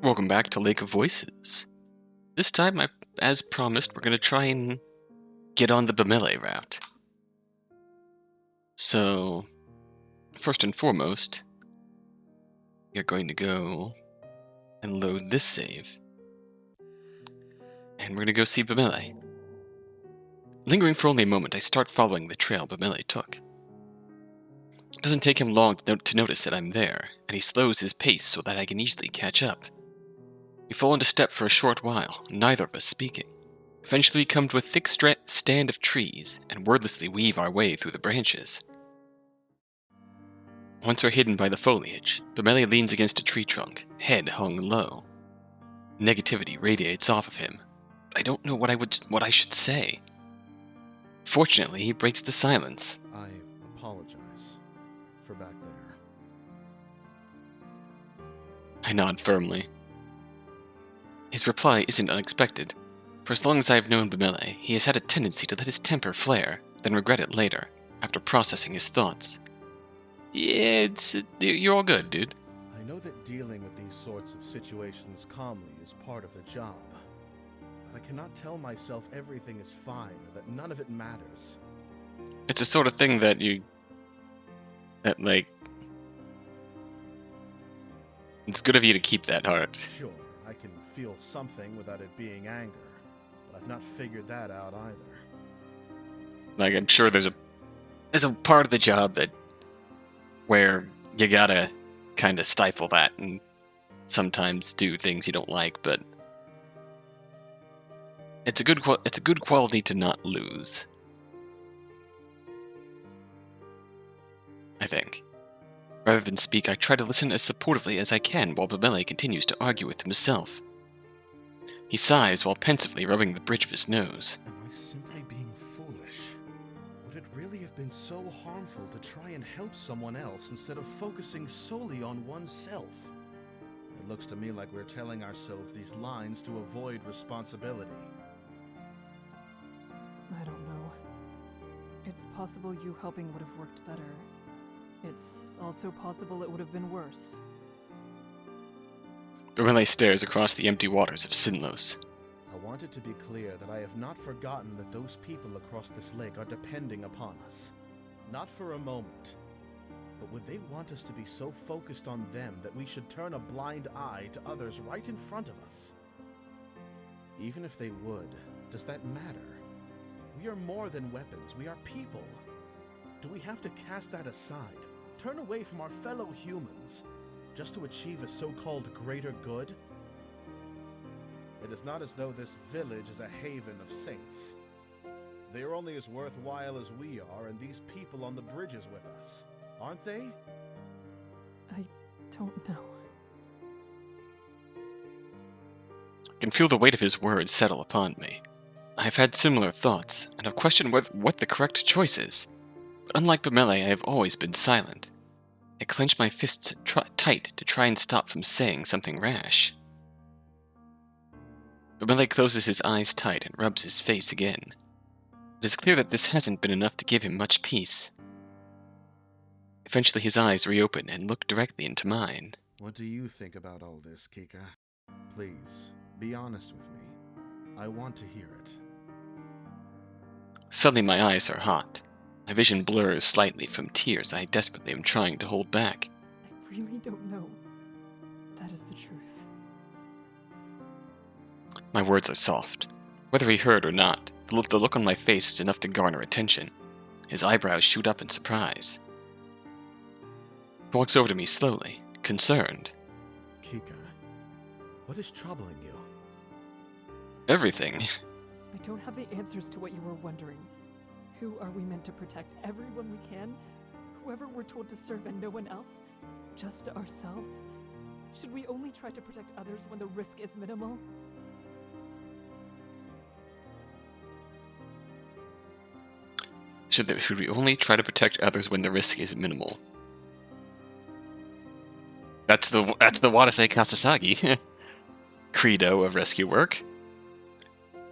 Welcome back to Lake of Voices. This time, as promised, we're going to try and get on the Bemelle route. So, first and foremost, you're going to go and load this save. And we're going to go see Bemelle. Lingering for only a moment, I start following the trail Bemelle took. It doesn't take him long to notice that I'm there, and he slows his pace so that I can easily catch up. We fall into step for a short while, neither of us speaking. Eventually we come to a thick stand of trees, and wordlessly weave our way through the branches. Once we're hidden by the foliage, Bemelle leans against a tree trunk, head hung low. Negativity radiates off of him, but I don't know what I should say. Fortunately, he breaks the silence. I apologize for back there. I nod firmly. His reply isn't unexpected. For as long as I have known Bemelle, he has had a tendency to let his temper flare, then regret it later, after processing his thoughts. Yeah, you're all good, dude. I know that dealing with these sorts of situations calmly is part of the job, but I cannot tell myself everything is fine or that none of it matters. It's the sort of thing that it's good of you to keep that heart. Sure, I can feel something without it being anger, but I've not figured that out either. I'm sure there's a part of the job where you gotta kind of stifle that and sometimes do things you don't like, but it's a good quality to not lose, I think. Rather than speak, I try to listen as supportively as I can while Bemelle continues to argue with himself. He sighs while pensively rubbing the bridge of his nose. Am I simply being foolish? Would it really have been so harmful to try and help someone else instead of focusing solely on oneself? It looks to me like we're telling ourselves these lines to avoid responsibility. I don't know. It's possible you helping would have worked better. It's also possible it would have been worse. Bemelle stares across the empty waters of Sinnlos. I want it to be clear that I have not forgotten that those people across this lake are depending upon us. Not for a moment. But would they want us to be so focused on them that we should turn a blind eye to others right in front of us? Even if they would, does that matter? We are more than weapons. We are people. Do we have to cast that aside? Turn away from our fellow humans just to achieve a so-called greater good? It is not as though this village is a haven of saints. They are only as worthwhile as we are, and these people on the bridges with us, aren't they? I don't know. I can feel the weight of his words settle upon me. I have had similar thoughts, and have questioned what the correct choice is. But unlike Bemelle, I have always been silent. I clench my fists tight to try and stop from saying something rash. Bemelle closes his eyes tight and rubs his face again. It is clear that this hasn't been enough to give him much peace. Eventually his eyes reopen and look directly into mine. What do you think about all this, Kika? Please, be honest with me. I want to hear it. Suddenly my eyes are hot. My vision blurs slightly from tears I desperately am trying to hold back. I really don't know. That is the truth. My words are soft. Whether he heard or not, the look on my face is enough to garner attention. His eyebrows shoot up in surprise. He walks over to me slowly, concerned. Kika, what is troubling you? Everything. I don't have the answers to what you were wondering. Who are we meant to protect? Everyone we can? Whoever we're told to serve and no one else? Just ourselves? Should we only try to protect others when the risk is minimal? Should we only try to protect others when the risk is minimal? That's the Wadase Kasasagi credo of rescue work.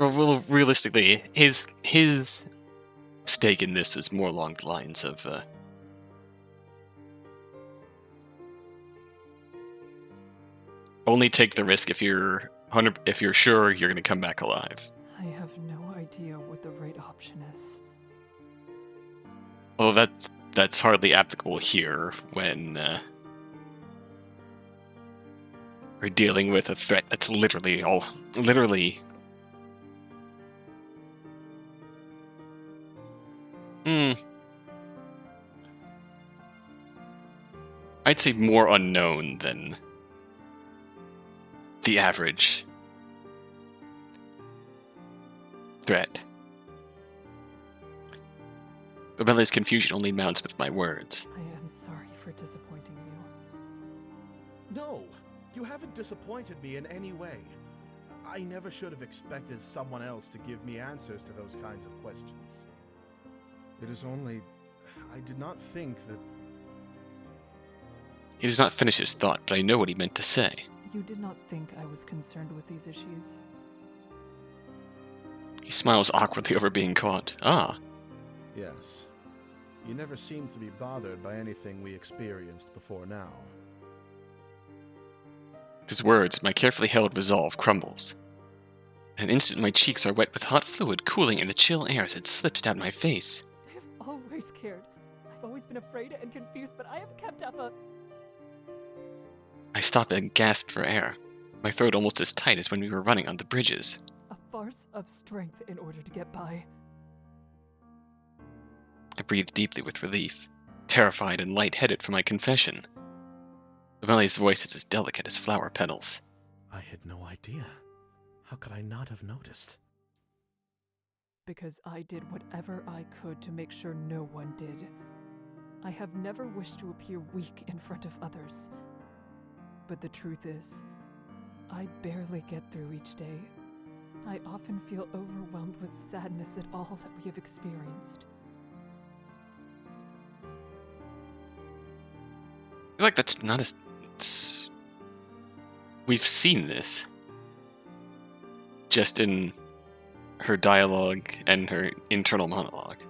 Well, realistically, his stake in this was more along the lines of only take the risk if you're sure you're going to come back alive. I have no idea what the right option is. Well, that's hardly applicable here when we're dealing with a threat that's literally. I'd say more unknown than the average threat. Bemelle's confusion only mounts with my words. I am sorry for disappointing you. No, you haven't disappointed me in any way. I never should have expected someone else to give me answers to those kinds of questions. It is only... I did not think that... He does not finish his thought, but I know what he meant to say. You did not think I was concerned with these issues? He smiles awkwardly over being caught. Ah. Yes. You never seemed to be bothered by anything we experienced before now. With his words, my carefully held resolve crumbles. In an instant, my cheeks are wet with hot fluid cooling in the chill air as it slips down my face. I have always cared. I've always been afraid and confused, but I have kept up a... I stop and gasp for air, my throat almost as tight as when we were running on the bridges. a farce of strength in order to get by. I breathe deeply with relief, terrified and lightheaded from my confession. Bemelle's voice is as delicate as flower petals. I had no idea. How could I not have noticed? Because I did whatever I could to make sure no one did. I have never wished to appear weak in front of others. But the truth is, I barely get through each day. I often feel overwhelmed with sadness at all that we have experienced. I feel like that's not a... We've seen this. Just in her dialogue and her internal monologue.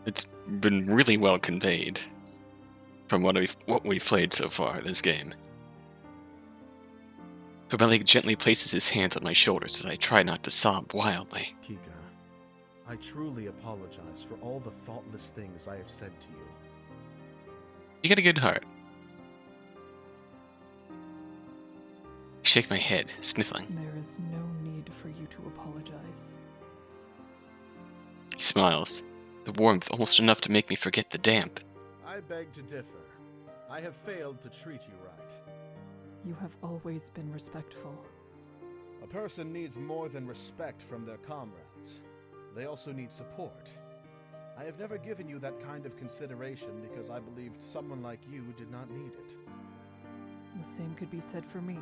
It's been really well conveyed from what we've played so far in this game. Bemelle gently places his hands on my shoulders as I try not to sob wildly. Kika, I truly apologize for all the thoughtless things I have said to you. You got a good heart. I shake my head, sniffling. There is no need for you to apologize. He smiles, the warmth almost enough to make me forget the damp. I beg to differ. I have failed to treat you right. You have always been respectful. A person needs more than respect from their comrades. They also need support. I have never given you that kind of consideration because I believed someone like you did not need it. The same could be said for me.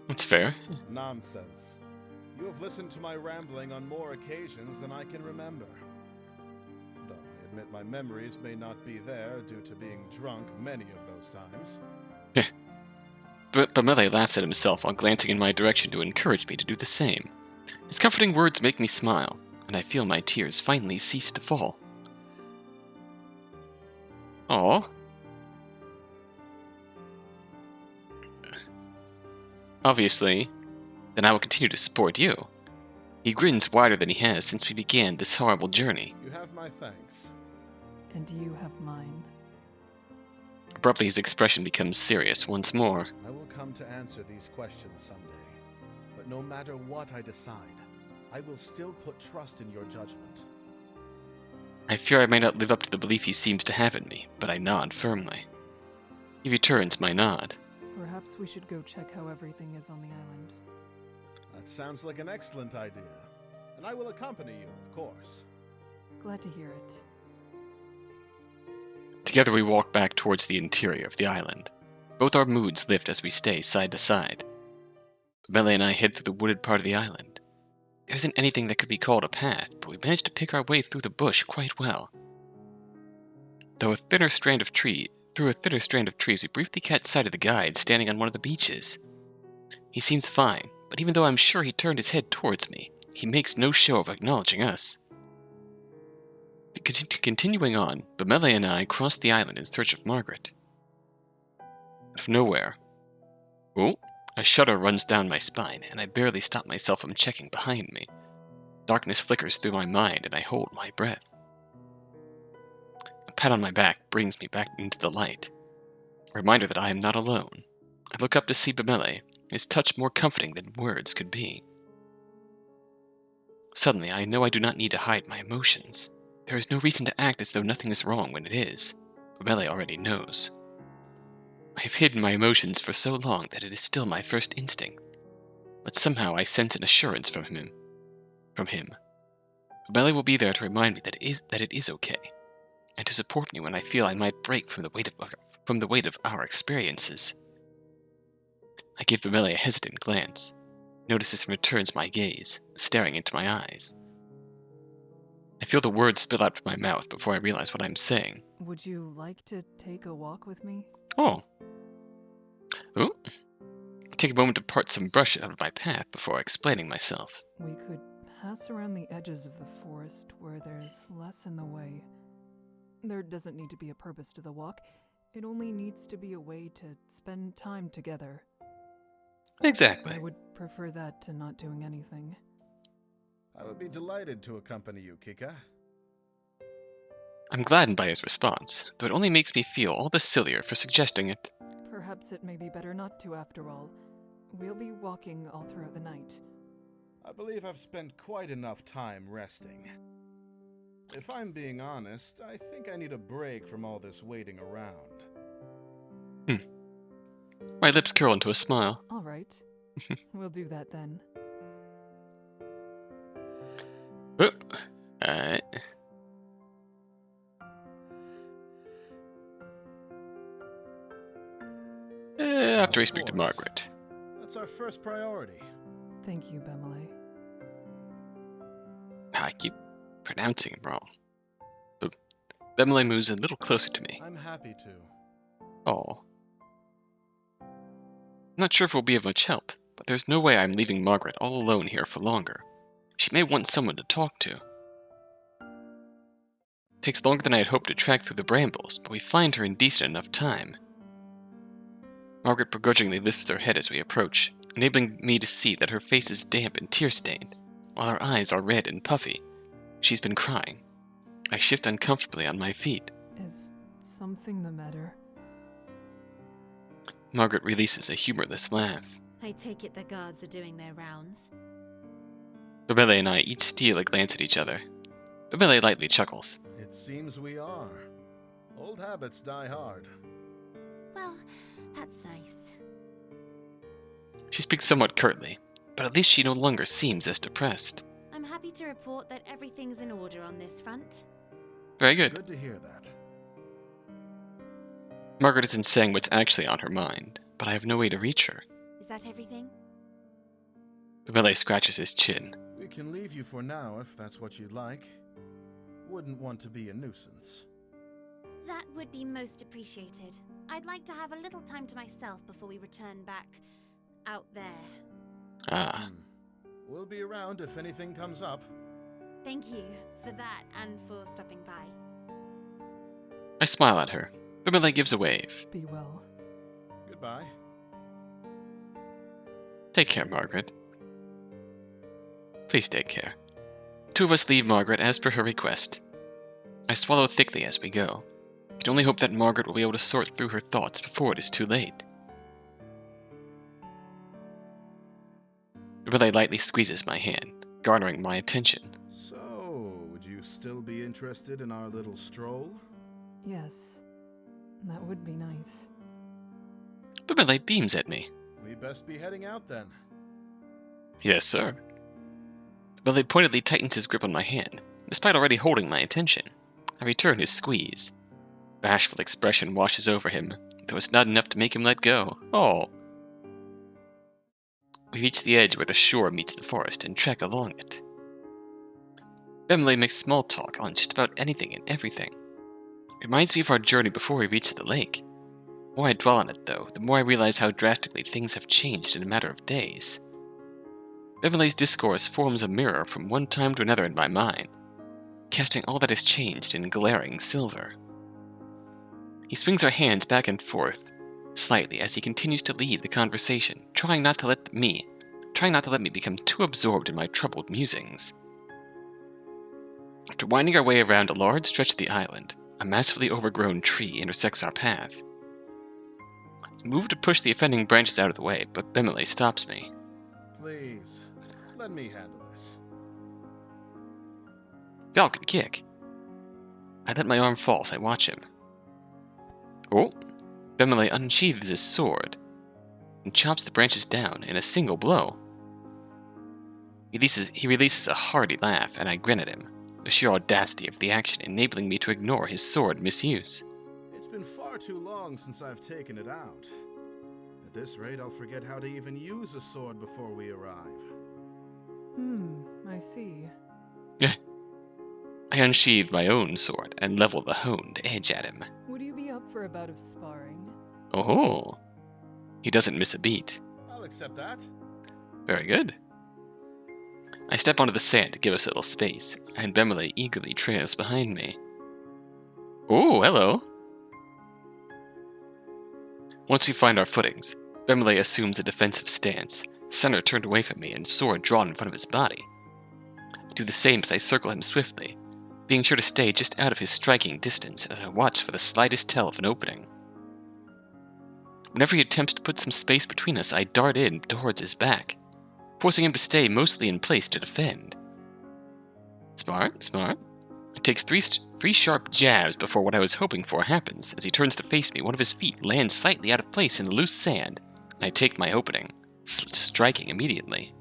That's fair. Nonsense. You have listened to my rambling on more occasions than I can remember. Though I admit my memories may not be there due to being drunk many of those times. But Bemelle laughs at himself while glancing in my direction to encourage me to do the same. His comforting words make me smile, and I feel my tears finally cease to fall. Aww. Obviously, then I will continue to support you. He grins wider than he has since we began this horrible journey. You have my thanks. And you have mine. Abruptly, his expression becomes serious once more. I will come to answer these questions someday. But no matter what I decide, I will still put trust in your judgment. I fear I may not live up to the belief he seems to have in me, but I nod firmly. He returns my nod. Perhaps we should go check how everything is on the island. That sounds like an excellent idea. And I will accompany you, of course. Glad to hear it. Together we walk back towards the interior of the island. Both our moods lift as we stay side to side. Bemelle and I head through the wooded part of the island. There isn't anything that could be called a path, but we manage to pick our way through the bush quite well. Through a thinner strand of trees, we briefly catch sight of the guide standing on one of the beaches. He seems fine, but even though I'm sure he turned his head towards me, he makes no show of acknowledging us. Continuing on, Bemelle and I cross the island in search of Margaret. Out of nowhere. Oh, a shudder runs down my spine, and I barely stop myself from checking behind me. Darkness flickers through my mind, and I hold my breath. A pat on my back brings me back into the light. A reminder that I am not alone. I look up to see Bemelle, his touch more comforting than words could be. Suddenly, I know I do not need to hide my emotions. There is no reason to act as though nothing is wrong when it is. Bemelle already knows. I have hidden my emotions for so long that it is still my first instinct. But somehow I sense an assurance from him. Bemelle will be there to remind me that it is okay, and to support me when I feel I might break from the weight of our experiences. I give Bemelle a hesitant glance, notices and returns my gaze, staring into my eyes. I feel the words spill out from my mouth before I realize what I'm saying. Would you like to take a walk with me? Oh. I take a moment to part some brush out of my path before explaining myself. We could pass around the edges of the forest where there's less in the way. There doesn't need to be a purpose to the walk. It only needs to be a way to spend time together. Exactly. I would prefer that to not doing anything. I would be delighted to accompany you, Kika. I'm gladdened by his response, though it only makes me feel all the sillier for suggesting it. Perhaps it may be better not to after all. We'll be walking all throughout the night. I believe I've spent quite enough time resting. If I'm being honest, I think I need a break from all this waiting around. My lips curl into a smile. All right. We'll do that then. Alright. After we speak to Margaret. That's our first priority. Thank you, Bemelle. I keep pronouncing it wrong. But Bemelle moves a little closer to me. I'm happy to. Oh. I'm not sure if it will be of much help, but there's no way I'm leaving Margaret all alone here for longer. She may want someone to talk to. It takes longer than I had hoped to track through the brambles, but we find her in decent enough time. Margaret begrudgingly lifts her head as we approach, enabling me to see that her face is damp and tear-stained, while her eyes are red and puffy. She's been crying. I shift uncomfortably on my feet. Is something the matter? Margaret releases a humorless laugh. I take it the guards are doing their rounds. Bemelle and I each steal a glance at each other. Bemelle lightly chuckles. It seems we are. Old habits die hard. Well, that's nice. She speaks somewhat curtly, but at least she no longer seems as depressed. I'm happy to report that everything's in order on this front. Very good. Good to hear that. Margaret isn't saying what's actually on her mind, but I have no way to reach her. Is that everything? Bemelle scratches his chin. We can leave you for now if that's what you'd like. Wouldn't want to be a nuisance. That would be most appreciated. I'd like to have a little time to myself before we return back out there. Ah. We'll be around if anything comes up. Thank you for that and for stopping by. I smile at her. Bemelle gives a wave. Be well. Goodbye. Take care, Margaret. Please take care. Two of us leave Margaret as per her request. I swallow thickly as we go. I can only hope that Margaret will be able to sort through her thoughts before it is too late. Bemelle lightly squeezes my hand, garnering my attention. So, would you still be interested in our little stroll? Yes. That would be nice. Bemelle beams at me. We best be heading out then. Yes, sir. Bemelle pointedly tightens his grip on my hand, despite already holding my attention. I return his squeeze. Bashful expression washes over him, though it's not enough to make him let go. Oh. We reach the edge where the shore meets the forest and trek along it. Bemelle makes small talk on just about anything and everything. It reminds me of our journey before we reached the lake. The more I dwell on it, though, the more I realize how drastically things have changed in a matter of days. Bemelle's discourse forms a mirror from one time to another in my mind, casting all that has changed in glaring silver. He swings our hands back and forth, slightly as he continues to lead the conversation, trying not to let me become too absorbed in my troubled musings. After winding our way around a large stretch of the island, a massively overgrown tree intersects our path. I move to push the offending branches out of the way, but Bemelle stops me. Please, let me handle this. Y'all can kick. I let my arm fall as I watch him. Oh, Bemelle unsheathes his sword and chops the branches down in a single blow. He releases a hearty laugh, and I grin at him, the sheer audacity of the action enabling me to ignore his sword misuse. It's been far too long since I've taken it out. At this rate, I'll forget how to even use a sword before we arrive. I see. I unsheathe my own sword and level the honed edge at him. Would you be up for a bout of sparring? Oh, he doesn't miss a beat. I'll accept that. Very good. I step onto the sand to give us a little space, and Bemelle eagerly trails behind me. Oh, hello. Once we find our footings, Bemelle assumes a defensive stance, center turned away from me and sword drawn in front of his body. I do the same as I circle him swiftly, being sure to stay just out of his striking distance as I watch for the slightest tell of an opening. Whenever he attempts to put some space between us, I dart in towards his back, forcing him to stay mostly in place to defend. Smart, smart. It takes three sharp jabs before what I was hoping for happens. As he turns to face me, one of his feet lands slightly out of place in the loose sand, and I take my opening, striking immediately.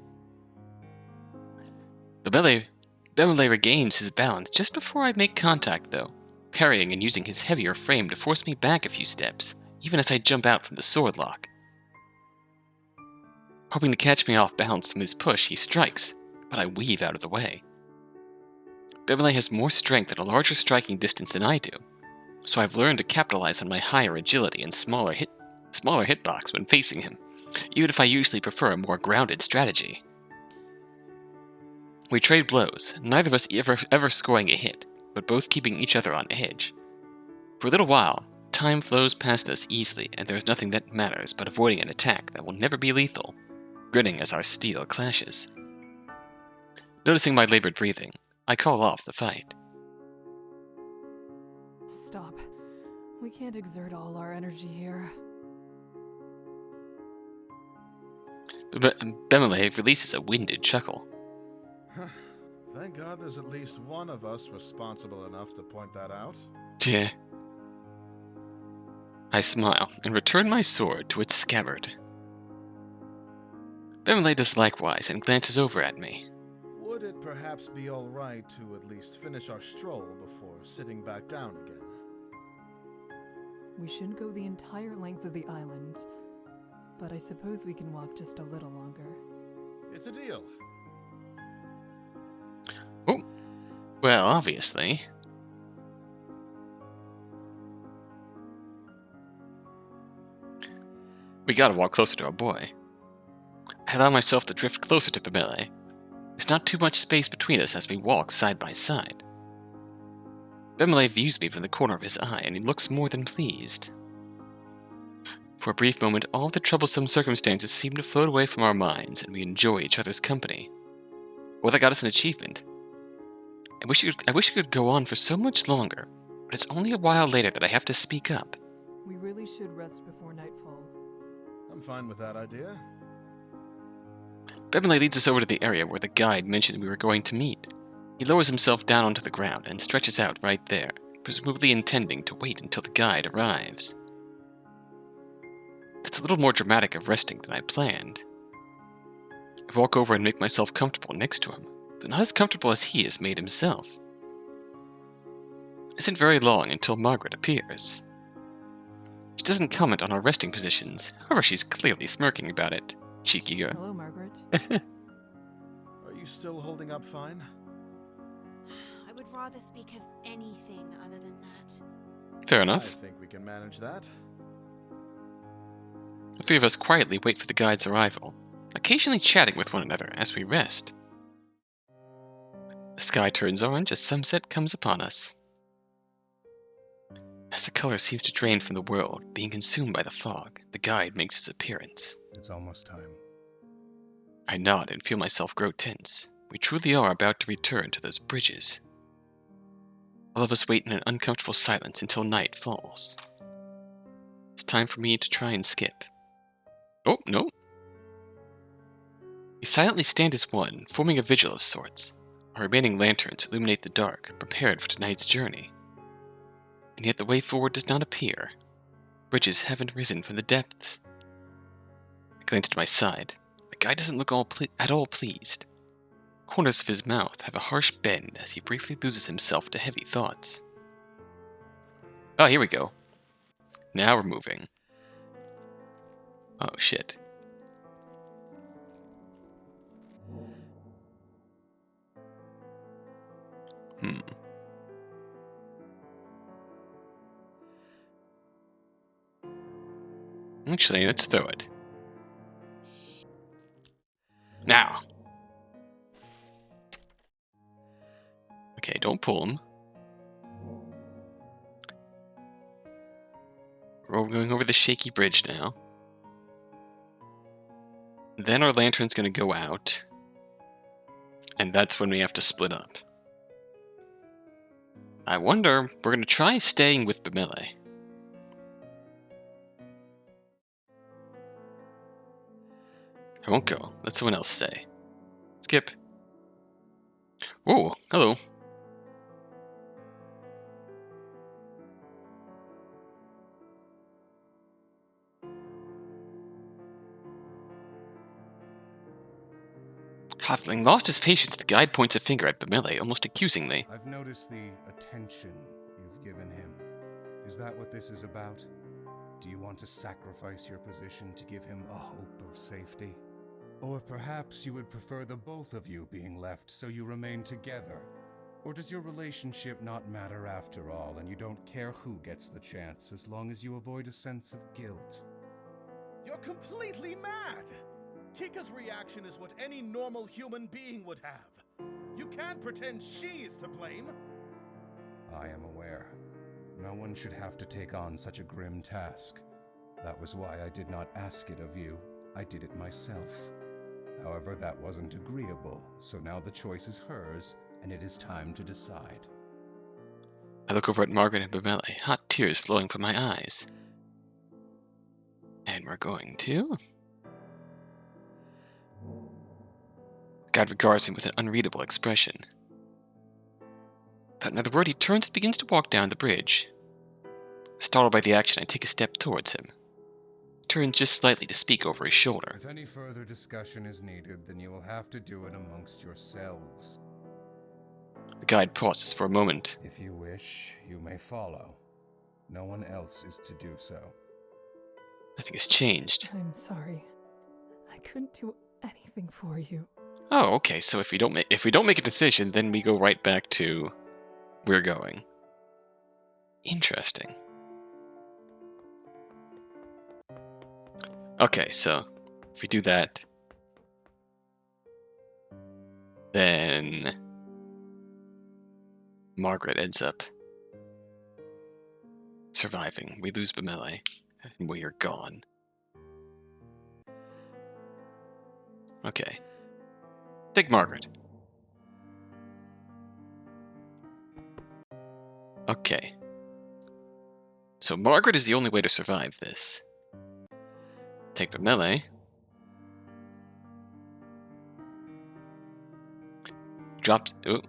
Bemelle regains his balance just before I make contact, though, parrying and using his heavier frame to force me back a few steps, even as I jump out from the sword lock. Hoping to catch me off balance from his push, he strikes, but I weave out of the way. Bemelle has more strength and a larger striking distance than I do, so I've learned to capitalize on my higher agility and smaller hitbox when facing him, even if I usually prefer a more grounded strategy. We trade blows, neither of us ever scoring a hit, but both keeping each other on edge. For a little while, time flows past us easily, and there is nothing that matters but avoiding an attack that will never be lethal, grinning as our steel clashes. Noticing my labored breathing, I call off the fight. Stop. We can't exert all our energy here. Bemelle releases a winded chuckle. Thank God there's at least one of us responsible enough to point that out. Yeah. I smile and return my sword to its scabbard. Bemelle does likewise and glances over at me. Would it perhaps be all right to at least finish our stroll before sitting back down again? We shouldn't go the entire length of the island, but I suppose we can walk just a little longer. It's a deal. Oh, well, obviously. We gotta walk closer to our boy. I allow myself to drift closer to Bemelle. There's not too much space between us as we walk side by side. Bemelle views me from the corner of his eye, and he looks more than pleased. For a brief moment, all the troublesome circumstances seem to float away from our minds, and we enjoy each other's company. Well, that got us an achievement. I wish it could go on for so much longer, but it's only a while later that I have to speak up. We really should rest before nightfall. I'm fine with that idea. Bemelle leads us over to the area where the guide mentioned we were going to meet. He lowers himself down onto the ground and stretches out right there, presumably intending to wait until the guide arrives. That's a little more dramatic of resting than I planned. I walk over and make myself comfortable next to him, but not as comfortable as he has made himself. It isn't very long until Margaret appears. She doesn't comment on our resting positions, however she's clearly smirking about it. Cheeky girl. Hello, Margaret. Are you still holding up fine? I would rather speak of anything other than that. Fair I enough. think we can manage that. The three of us quietly wait for the guide's arrival, occasionally chatting with one another as we rest. The sky turns orange as sunset comes upon us. As the color seems to drain from the world, being consumed by the fog, the guide makes his appearance. It's almost time. I nod and feel myself grow tense. We truly are about to return to those bridges. All of us wait in an uncomfortable silence until night falls. It's time for me to try and skip. Oh, no. We silently stand as one, forming a vigil of sorts. Our remaining lanterns illuminate the dark, prepared for tonight's journey. And yet the way forward does not appear. Bridges haven't risen from the depths. I glance to my side. The guy doesn't look at all pleased. Corners of his mouth have a harsh bend as he briefly loses himself to heavy thoughts. Oh, here we go. Now we're moving. Oh, shit. Actually, let's throw it. Now! Okay, don't pull him. We're going over the shaky bridge now. Then our lantern's gonna go out. And that's when we have to split up. I wonder, we're gonna try staying with Bemelle. I won't go. Let someone else stay. Skip. Whoa, hello. Halfling lost his patience. The guide points a finger at Bemelle, almost accusingly. I've noticed the attention you've given him. Is that what this is about? Do you want to sacrifice your position to give him a hope of safety? Or perhaps you would prefer the both of you being left so you remain together? Or does your relationship not matter after all, and you don't care who gets the chance as long as you avoid a sense of guilt? You're completely mad! Kika's reaction is what any normal human being would have. You can't pretend she is to blame. I am aware. No one should have to take on such a grim task. That was why I did not ask it of you. I did it myself. However, that wasn't agreeable, so now the choice is hers, and it is time to decide. I look over at Margaret and Bemelle, hot tears flowing from my eyes. And we're going to... God regards me with an unreadable expression. Without another word, he turns and begins to walk down the bridge. Startled by the action, I take a step towards him. He turns just slightly to speak over his shoulder. If any further discussion is needed, then you will have to do it amongst yourselves. The guide pauses for a moment. If you wish, you may follow. No one else is to do so. Nothing has changed. I'm sorry. I couldn't do anything for you. Oh, okay. So if we don't make a decision, then we go right back to we're going. Interesting. Okay, so if we do that, then Margaret ends up surviving. We lose Bemelle, and we are gone. Okay. Take Margaret. Okay. So Margaret is the only way to survive this. Take Bemelle. Drops... Ooh.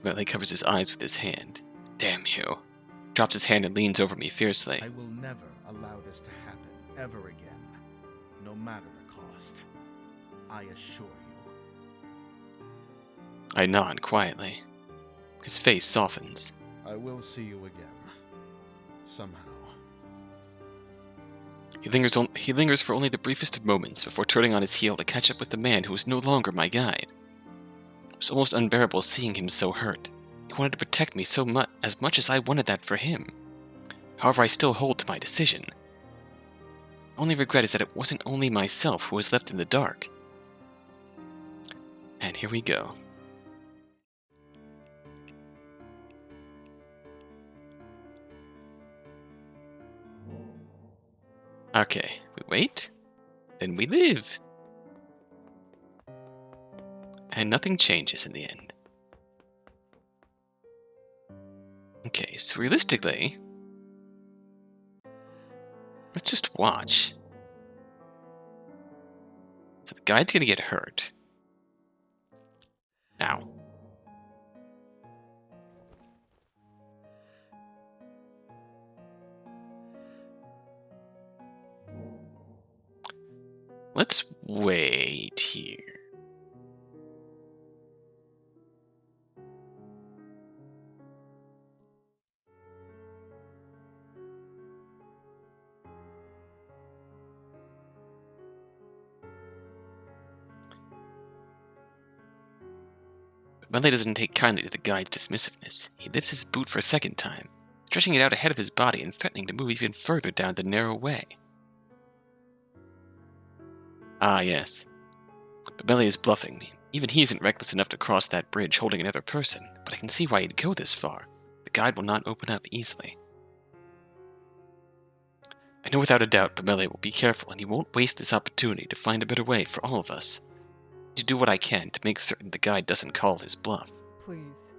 Bemelle covers his eyes with his hand. Damn you. Drops his hand and leans over me fiercely. I will never allow this to happen ever again, no matter the cost. I assure you. I nod quietly. His face softens. I will see you again. Somehow. He lingers for only the briefest of moments before turning on his heel to catch up with the man who was no longer my guide. It was almost unbearable seeing him so hurt. He wanted to protect me as much as I wanted that for him. However, I still hold to my decision. My only regret is that it wasn't only myself who was left in the dark. And here we go. Okay, we wait, then we live. And nothing changes in the end. Okay, so realistically, let's just watch. So the guide's gonna get hurt. Now. Let's wait here. Bemelle doesn't take kindly to the guide's dismissiveness. He lifts his boot for a second time, stretching it out ahead of his body and threatening to move even further down the narrow way. Ah, yes. Bemelle is bluffing me. Even he isn't reckless enough to cross that bridge holding another person, but I can see why he'd go this far. The guide will not open up easily. I know without a doubt Bemelle will be careful, and he won't waste this opportunity to find a better way for all of us. To do what I can to make certain the guide doesn't call his bluff. Please,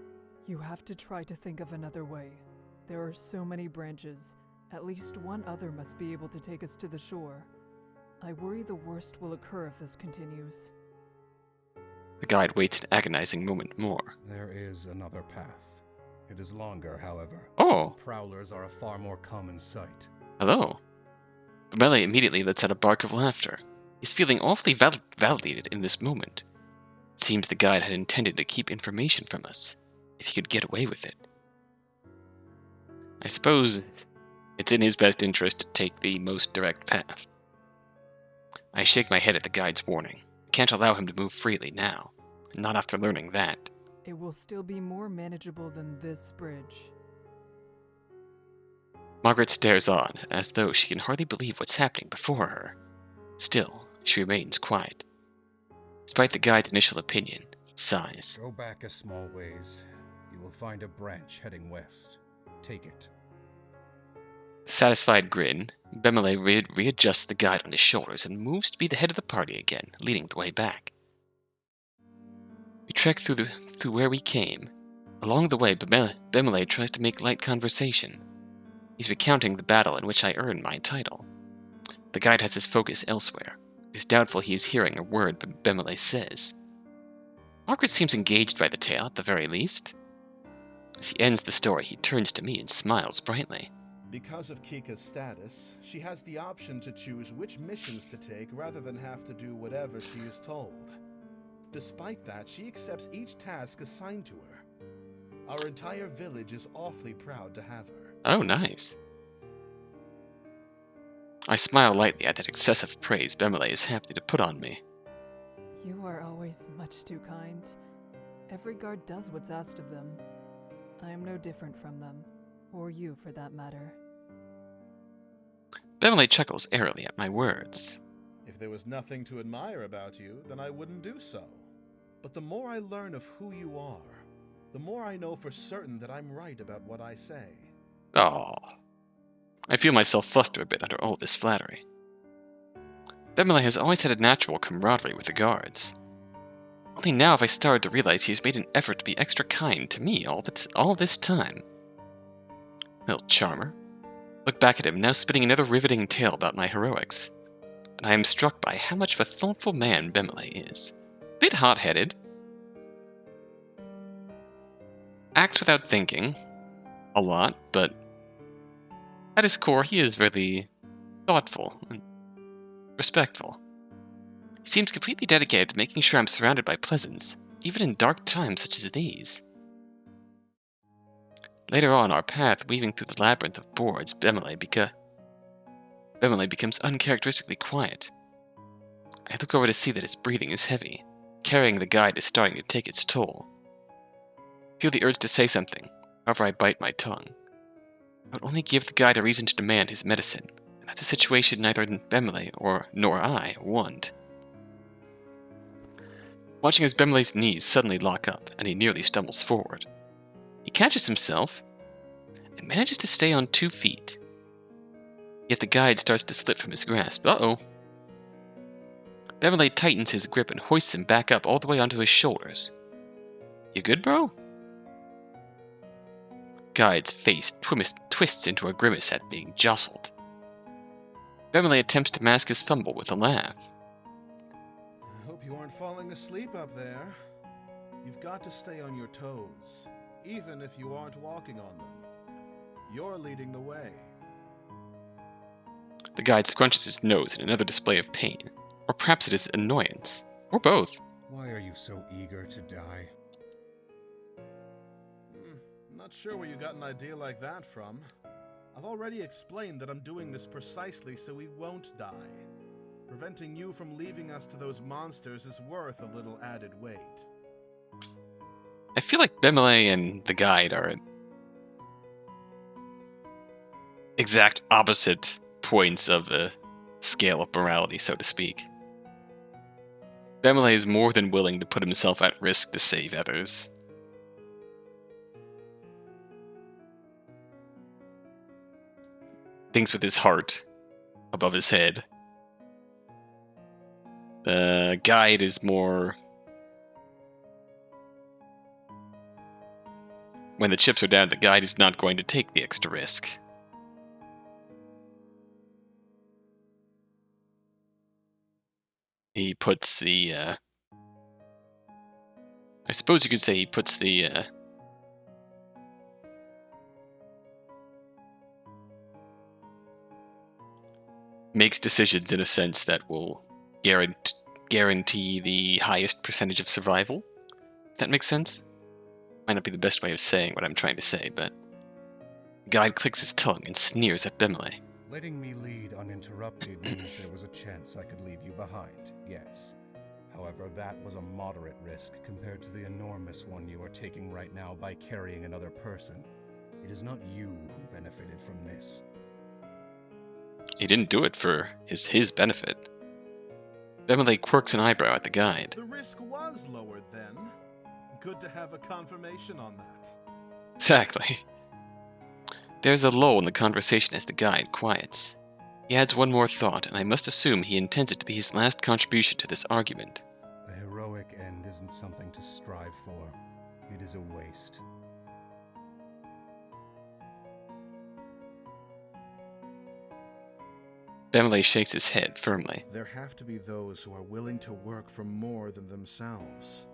you have to try to think of another way. There are so many branches. At least one other must be able to take us to the shore. I worry the worst will occur if this continues. The guide waits an agonizing moment more. There is another path. It is longer, however. Oh, Prowlers are a far more common sight. hello. Bemelle immediately lets out a bark of laughter. He's feeling awfully validated in this moment. It seems the guide had intended to keep information from us, if he could get away with it. I suppose it's in his best interest to take the most direct path. I shake my head at the guide's warning. I can't allow him to move freely now, not after learning that. It will still be more manageable than this bridge. Margaret stares on, as though she can hardly believe what's happening before her. Still, she remains quiet. Despite the guide's initial opinion, he sighs. Go back a small ways. You will find a branch heading west. Take it. Satisfied grin, Bemelle readjusts the guide on his shoulders and moves to be the head of the party again, leading the way back. We trek through where we came. Along the way, Bemelle tries to make light conversation. He's recounting the battle in which I earned my title. The guide has his focus elsewhere. It is doubtful he is hearing a word Bemelle says. Margaret seems engaged by the tale, at the very least. As he ends the story, he turns to me and smiles brightly. Because of Kika's status, she has the option to choose which missions to take rather than have to do whatever she is told. Despite that, she accepts each task assigned to her. Our entire village is awfully proud to have her. Oh, nice. I smile lightly at that excessive praise Bemelle is happy to put on me. You are always much too kind. Every guard does what's asked of them. I am no different from them, or you for that matter. Bemelle chuckles airily at my words. If there was nothing to admire about you, then I wouldn't do so. But the more I learn of who you are, the more I know for certain that I'm right about what I say. Oh, I feel myself fluster a bit under all this flattery. Bemelle has always had a natural camaraderie with the guards. Only now have I started to realize he has made an effort to be extra kind to me all this time. Little charmer. Look back at him, now spinning another riveting tale about my heroics. And I am struck by how much of a thoughtful man Bemelle is. A bit hot-headed. Acts without thinking. A lot, but at his core, he is really thoughtful and respectful. He seems completely dedicated to making sure I'm surrounded by pleasance, even in dark times such as these. Later on, our path weaving through the labyrinth of boards, Bemelle becomes uncharacteristically quiet. I look over to see that his breathing is heavy. Carrying the guide is starting to take its toll. I feel the urge to say something, however I bite my tongue. I would only give the guide a reason to demand his medicine, and that's a situation neither Bemelle nor I want. watching as Bemele's knees suddenly lock up, and he nearly stumbles forward. He catches himself, and manages to stay on 2 feet. Yet the guide starts to slip from his grasp. Uh-oh. Bemelle tightens his grip and hoists him back up all the way onto his shoulders. You good, bro? Guide's face twists into a grimace at being jostled. Bemelle attempts to mask his fumble with a laugh. I hope you aren't falling asleep up there. You've got to stay on your toes, even if you aren't walking on them. You're leading the way. The guide scrunches his nose in another display of pain. Or perhaps it is annoyance. Or both. Why are you so eager to die? Not sure where you got an idea like that from. I've already explained that I'm doing this precisely so we won't die. Preventing you from leaving us to those monsters is worth a little added weight. I feel like Bemelle and the guide are at exact opposite points of the scale of morality, so to speak. Bemelle is more than willing to put himself at risk to save others. Thinks with his heart above his head. The guide is more... When the chips are down, the guide is not going to take the extra risk. He puts the, I suppose you could say he puts the, makes decisions in a sense that will guarantee the highest percentage of survival. If that makes sense? Might not be the best way of saying what I'm trying to say, but... Guide clicks his tongue and sneers at Bemelle. Letting me lead uninterrupted means there was a chance I could leave you behind, yes. However, that was a moderate risk compared to the enormous one you are taking right now by carrying another person. It is not you who benefited from this. He didn't do it for his benefit. Bemelle quirks an eyebrow at the guide. The risk was lowered then. Good to have a confirmation on that. Exactly. There's a lull in the conversation as the guide quiets. He adds one more thought, and I must assume he intends it to be his last contribution to this argument. A heroic end isn't something to strive for. It is a waste. Bemelle shakes his head firmly. There have to be those who are willing to work for more than themselves.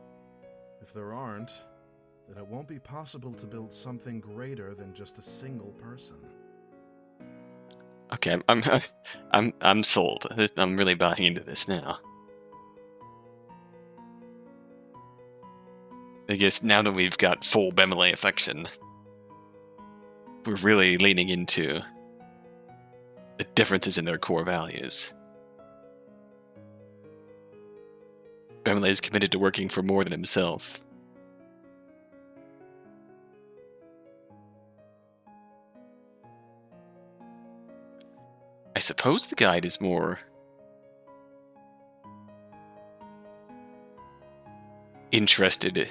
If there aren't, then it won't be possible to build something greater than just a single person. Okay, I'm sold. I'm really buying into this now. I guess now that we've got full Bemelle affection, we're really leaning into the differences in their core values. Bemelle is committed to working for more than himself. I suppose the guide is more interested.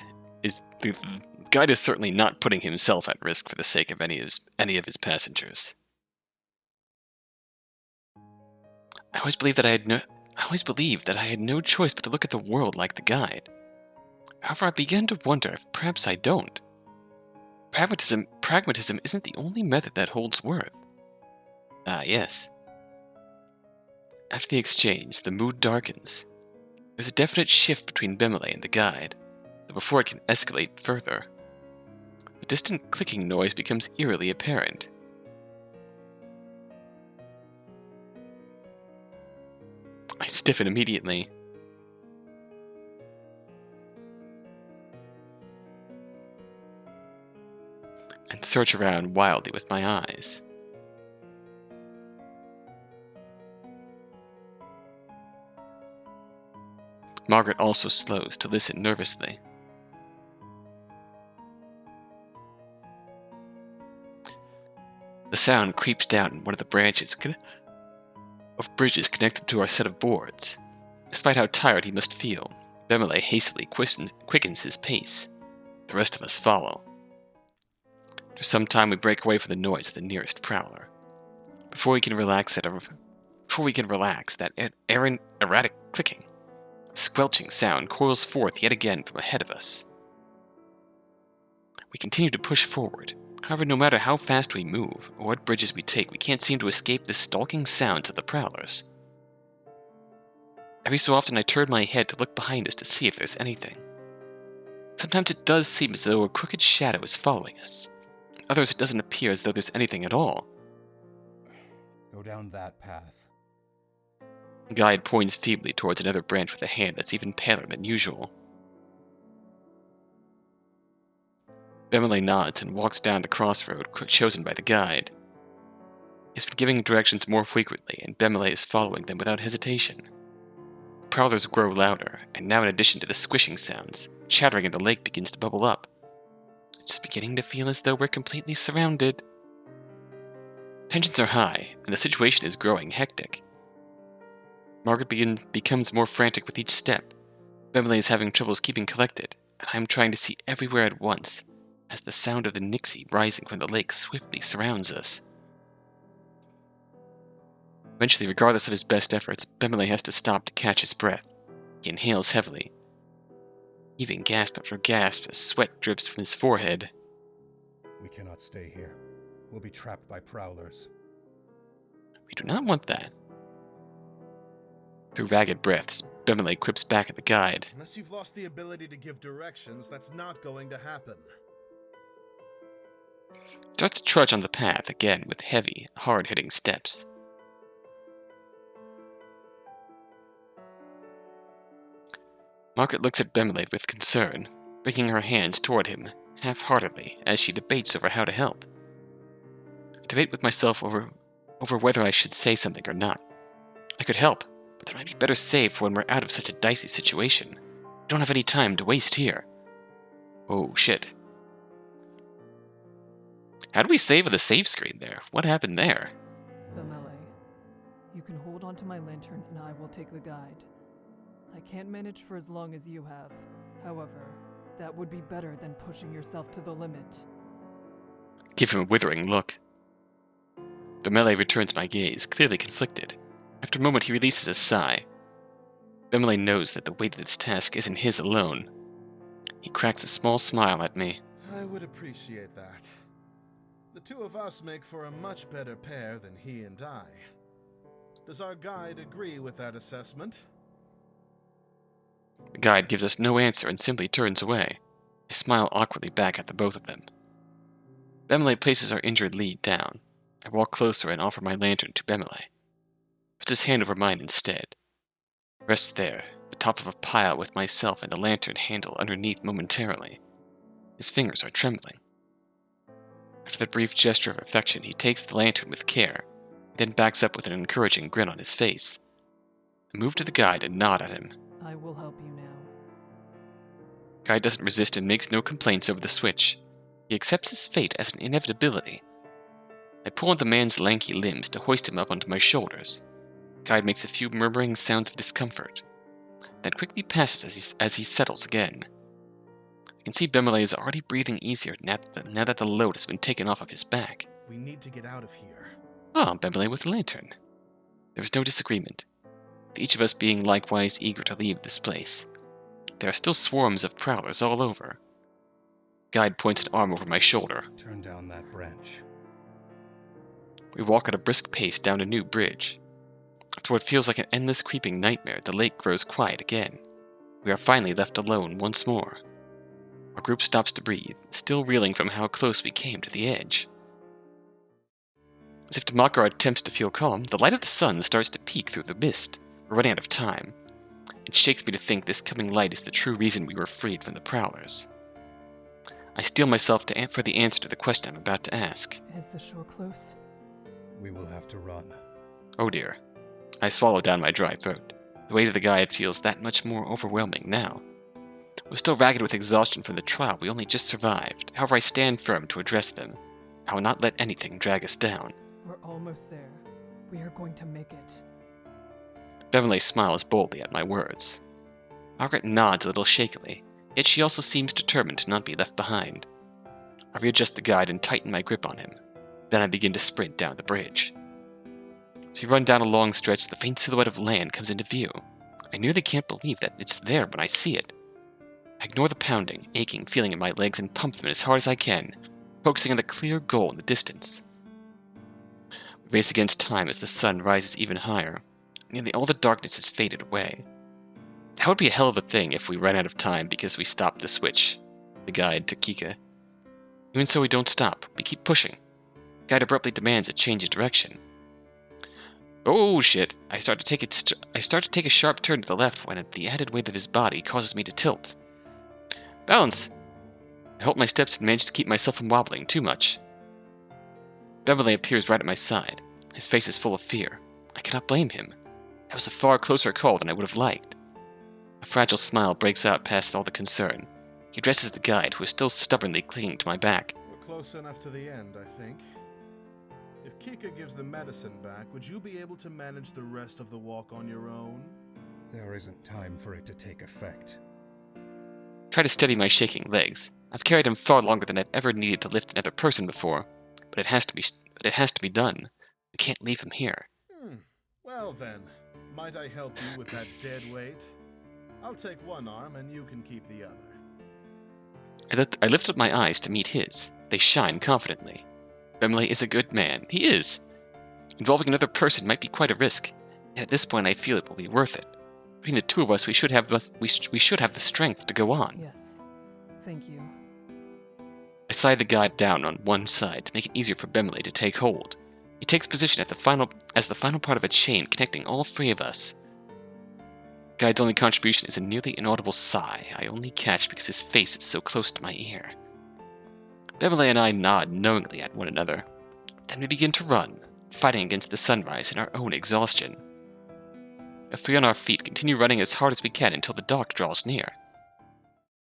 The guide is certainly not putting himself at risk for the sake of any of his passengers. I always believed that I had no choice but to look at the world like the guide. However, I began to wonder if perhaps I don't. Pragmatism isn't the only method that holds worth. Ah, yes. After the exchange, the mood darkens. There's a definite shift between Bemelle and the guide, but before it can escalate further, a distant clicking noise becomes eerily apparent. I stiffen immediately. And search around wildly with my eyes. Margaret also slows to listen nervously. The sound creeps down one of the branches of bridges connected to our set of boards. Despite how tired he must feel, Bemelle hastily quickens his pace. The rest of us follow. For some time, we break away from the noise of the nearest prowler. Before we can relax, that erratic clicking, squelching sound coils forth yet again from ahead of us. We continue to push forward. However, no matter how fast we move, or what bridges we take, we can't seem to escape the stalking sounds of the prowlers. Every so often I turn my head to look behind us to see if there's anything. Sometimes it does seem as though a crooked shadow is following us. Others it doesn't appear as though there's anything at all. Go down that path. The guide points feebly towards another branch with a hand that's even paler than usual. Bemelle nods and walks down the crossroad chosen by the guide. He's been giving directions more frequently, and Bemelle is following them without hesitation. The prowlers grow louder, and now in addition to the squishing sounds, chattering in the lake begins to bubble up. It's beginning to feel as though we're completely surrounded. Tensions are high, and the situation is growing hectic. Margaret becomes more frantic with each step. Bemelle is having troubles keeping collected, and I'm trying to see everywhere at once, as the sound of the Nixie rising from the lake swiftly surrounds us. Eventually, regardless of his best efforts, Bemelle has to stop to catch his breath. He inhales heavily, heaving gasp after gasp as sweat drips from his forehead. We cannot stay here. We'll be trapped by prowlers. We do not want that. Through ragged breaths, Bemelle quips back at the guide. Unless you've lost the ability to give directions, that's not going to happen. Starts to trudge on the path again with heavy, hard-hitting steps. Margaret looks at Bemelle with concern, bringing her hands toward him, half-heartedly, as she debates over how to help. I debate with myself over whether I should say something or not. I could help, but that might be better saved for when we're out of such a dicey situation. We don't have any time to waste here. Oh, shit. How do we save the save screen there? What happened there? Bemelle, you can hold onto my lantern and I will take the guide. I can't manage for as long as you have. However, that would be better than pushing yourself to the limit. Give him a withering look. Bemelle returns my gaze, clearly conflicted. After a moment, he releases a sigh. Bemelle knows that the weight of this task isn't his alone. He cracks a small smile at me. I would appreciate that. The two of us make for a much better pair than he and I. Does our guide agree with that assessment? The guide gives us no answer and simply turns away. I smile awkwardly back at the both of them. Bemelle places our injured lead down. I walk closer and offer my lantern to Bemelle. Puts his hand over mine instead. Rests there, the top of a pile with myself and the lantern handle underneath momentarily. His fingers are trembling. After the brief gesture of affection, he takes the lantern with care, then backs up with an encouraging grin on his face. I move to the guide and nod at him. I will help you now. Guide doesn't resist and makes no complaints over the switch. He accepts his fate as an inevitability. I pull on the man's lanky limbs to hoist him up onto my shoulders. Guide makes a few murmuring sounds of discomfort, then quickly passes as he settles again. I can see Bemelle is already breathing easier now that the load has been taken off of his back. We need to get out of here. Bemelle with the lantern. There was no disagreement, with each of us being likewise eager to leave this place. There are still swarms of prowlers all over. Guide points an arm over my shoulder. Turn down that branch. We walk at a brisk pace down a new bridge. After what feels like an endless creeping nightmare, the lake grows quiet again. We are finally left alone once more. Our group stops to breathe, still reeling from how close we came to the edge. As if to mock our attempts to feel calm, the light of the sun starts to peek through the mist. We're running out of time. It shakes me to think this coming light is the true reason we were freed from the prowlers. I steel myself for the answer to the question I'm about to ask. Is the shore close? We will have to run. Oh dear. I swallow down my dry throat. The weight of the guide feels that much more overwhelming now. We're still ragged with exhaustion from the trial we only just survived. However, I stand firm to address them. I will not let anything drag us down. We're almost there. We are going to make it. Bemelle smiles boldly at my words. Margaret nods a little shakily, yet she also seems determined to not be left behind. I readjust the guide and tighten my grip on him. Then I begin to sprint down the bridge. As we run down a long stretch, the faint silhouette of land comes into view. I nearly can't believe that it's there when I see it. I ignore the pounding, aching feeling in my legs and pump them as hard as I can, focusing on the clear goal in the distance. We race against time as the sun rises even higher. Nearly all the darkness has faded away. That would be a hell of a thing if we ran out of time because we stopped the switch. The guide to Kika. Even so, we don't stop. We keep pushing. The guide abruptly demands a change of direction. Oh shit! I start to take a sharp turn to the left when the added weight of his body causes me to tilt. Balance! I hold my steps and manage to keep myself from wobbling too much. Bemelle appears right at my side. His face is full of fear. I cannot blame him. That was a far closer call than I would have liked. A fragile smile breaks out past all the concern. He addresses the guide, who is still stubbornly clinging to my back. We're close enough to the end, I think. If Kika gives the medicine back, would you be able to manage the rest of the walk on your own? There isn't time for it to take effect. Try to steady my shaking legs. I've carried him far longer than I've ever needed to lift another person before, but it has to be done. We can't leave him here. Well then, might I help you with that dead weight? I'll take one arm and you can keep the other. I lift up my eyes to meet his. They shine confidently. Bemelle is a good man. He is. Involving another person might be quite a risk, and at this point I feel it will be worth it. Between the two of us, we should have the strength to go on. Yes. Thank you. I slide the guide down on one side to make it easier for Bemelle to take hold. He takes position as the final part of a chain connecting all three of us. The guide's only contribution is a nearly inaudible sigh I only catch because his face is so close to my ear. Bemelle and I nod knowingly at one another. Then we begin to run, fighting against the sunrise in our own exhaustion. The three on our feet continue running as hard as we can until the dock draws near.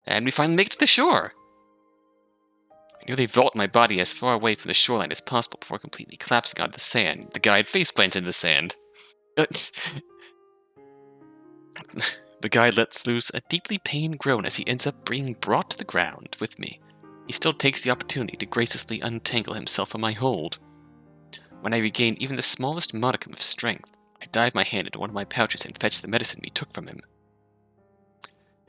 And we finally make it to the shore! I nearly vault my body as far away from the shoreline as possible before completely collapsing onto the sand. The guide faceplants in the sand. The guide lets loose a deeply pained groan as he ends up being brought to the ground with me. He still takes the opportunity to graciously untangle himself from my hold. When I regain even the smallest modicum of strength, I dive my hand into one of my pouches and fetch the medicine we took from him.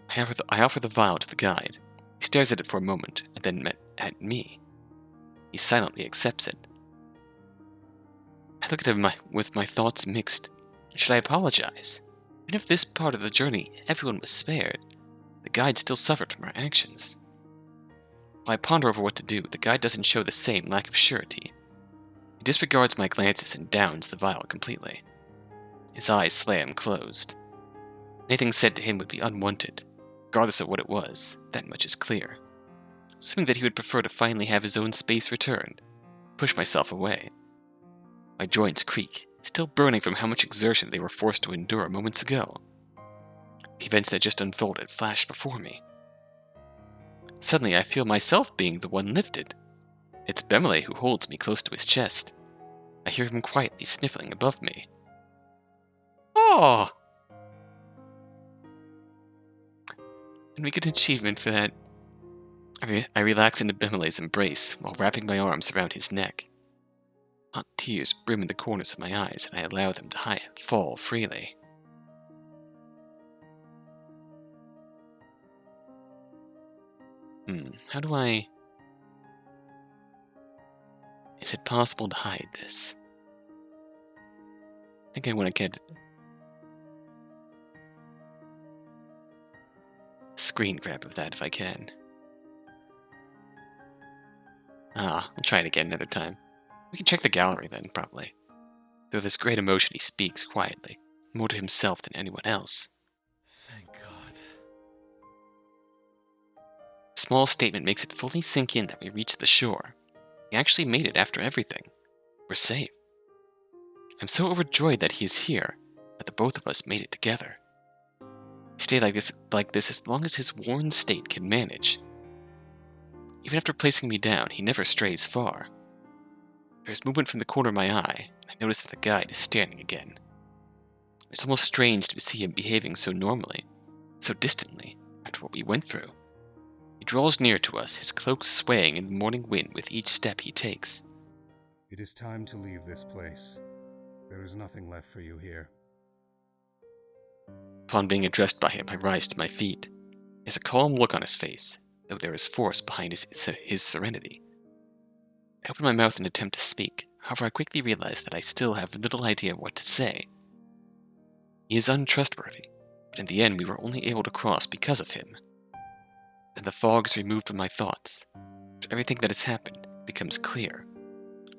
I offer the vial to the guide. He stares at it for a moment, and then at me. He silently accepts it. I look at him with my thoughts mixed. Should I apologize? Even if this part of the journey everyone was spared, the guide still suffered from our actions. While I ponder over what to do, the guide doesn't show the same lack of surety. He disregards my glances and downs the vial completely. His eyes slam closed. Anything said to him would be unwanted, regardless of what it was. That much is clear. Assuming that he would prefer to finally have his own space returned, I push myself away. My joints creak, still burning from how much exertion they were forced to endure moments ago. The events that just unfolded flash before me. Suddenly, I feel myself being the one lifted. It's Bemelle who holds me close to his chest. I hear him quietly sniffling above me. Oh! And we get an achievement for that. I relax into Bemelle's embrace while wrapping my arms around his neck. Hot tears brim in the corners of my eyes, and I allow them to fall freely. How do I... Is it possible to hide this? I think I want to get a screen grab of that if I can. I'll try it again another time. We can check the gallery then, probably. Through this great emotion, he speaks quietly, more to himself than anyone else. Thank God. A small statement makes it fully sink in that we reached the shore. We actually made it after everything. We're safe. I'm so overjoyed that he is here, that the both of us made it together. We stay like this as long as his worn state can manage. Even after placing me down, he never strays far. There's movement from the corner of my eye, and I notice that the guide is standing again. It's almost strange to see him behaving so normally. so distantly, after what we went through. He draws near to us, his cloak swaying in the morning wind with each step he takes. It is time to leave this place. There is nothing left for you here. Upon being addressed by him, I rise to my feet. He has a calm look on his face, though there is force behind his serenity. I open my mouth in an attempt to speak, however I quickly realize that I still have little idea what to say. He is untrustworthy, but in the end we were only able to cross because of him. Then the fog is removed from my thoughts. After everything that has happened becomes clear.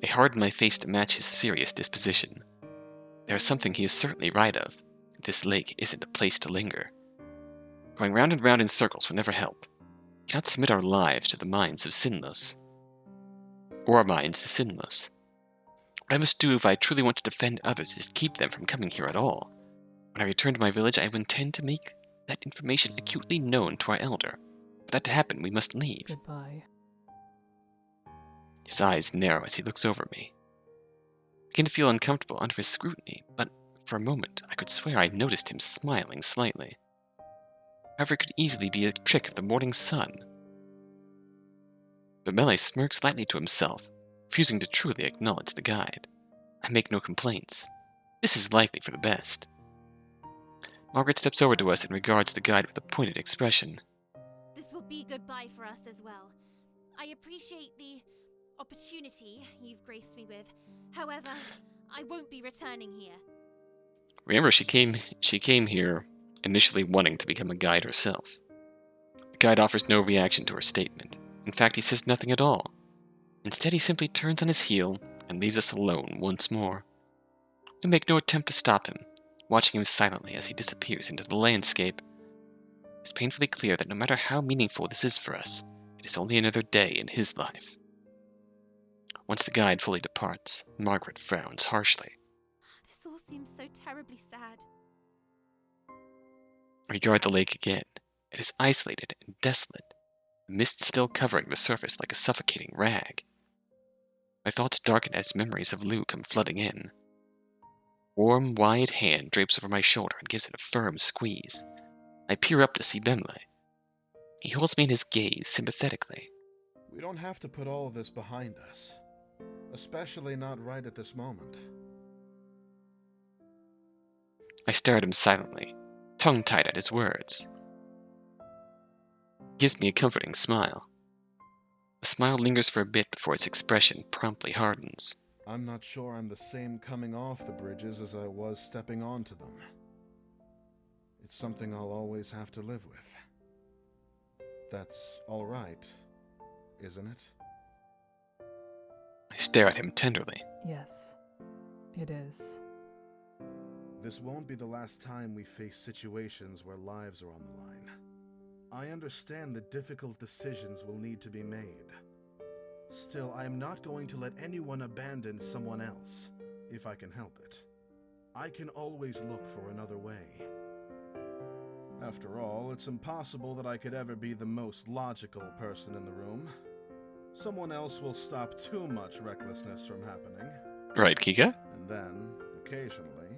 I harden my face to match his serious disposition. There is something he is certainly right of. This lake isn't a place to linger. Going round and round in circles will never help. We cannot submit our lives to the minds of Sinnlos, or our minds to Sinnlos. What I must do if I truly want to defend others is keep them from coming here at all. When I return to my village, I will intend to make that information acutely known to our elder. For that to happen, we must leave. Goodbye. His eyes narrow as he looks over me. I begin to feel uncomfortable under his scrutiny, but for a moment I could swear I noticed him smiling slightly. However, it could easily be a trick of the morning sun. Bemelle smirks slightly to himself, refusing to truly acknowledge the guide. I make no complaints. This is likely for the best. Margaret steps over to us and regards the guide with a pointed expression. This will be goodbye for us as well. I appreciate the opportunity you've graced me with. However, I won't be returning here. Remember, she came here initially wanting to become a guide herself. The guide offers no reaction to her statement. In fact, he says nothing at all. Instead, he simply turns on his heel and leaves us alone once more. We make no attempt to stop him, watching him silently as he disappears into the landscape. It's painfully clear that no matter how meaningful this is for us, it is only another day in his life. Once the guide fully departs, Margaret frowns harshly. This all seems so terribly sad. I regard the lake again. It is isolated and desolate, the mist still covering the surface like a suffocating rag. My thoughts darken as memories of Lou come flooding in. Warm, wide hand drapes over my shoulder and gives it a firm squeeze. I peer up to see Bemelle. He holds me in his gaze sympathetically. We don't have to put all of this behind us. Especially not right at this moment. I stare at him silently, tongue-tied at his words. He gives me a comforting smile. The smile lingers for a bit before its expression promptly hardens. I'm not sure I'm the same coming off the bridges as I was stepping onto them. It's something I'll always have to live with. That's all right, isn't it? I stare at him tenderly. Yes, it is. This won't be the last time we face situations where lives are on the line. I understand that difficult decisions will need to be made. Still, I am not going to let anyone abandon someone else, if I can help it. I can always look for another way. After all, it's impossible that I could ever be the most logical person in the room. Someone else will stop too much recklessness from happening. Right, Kika? And then, occasionally,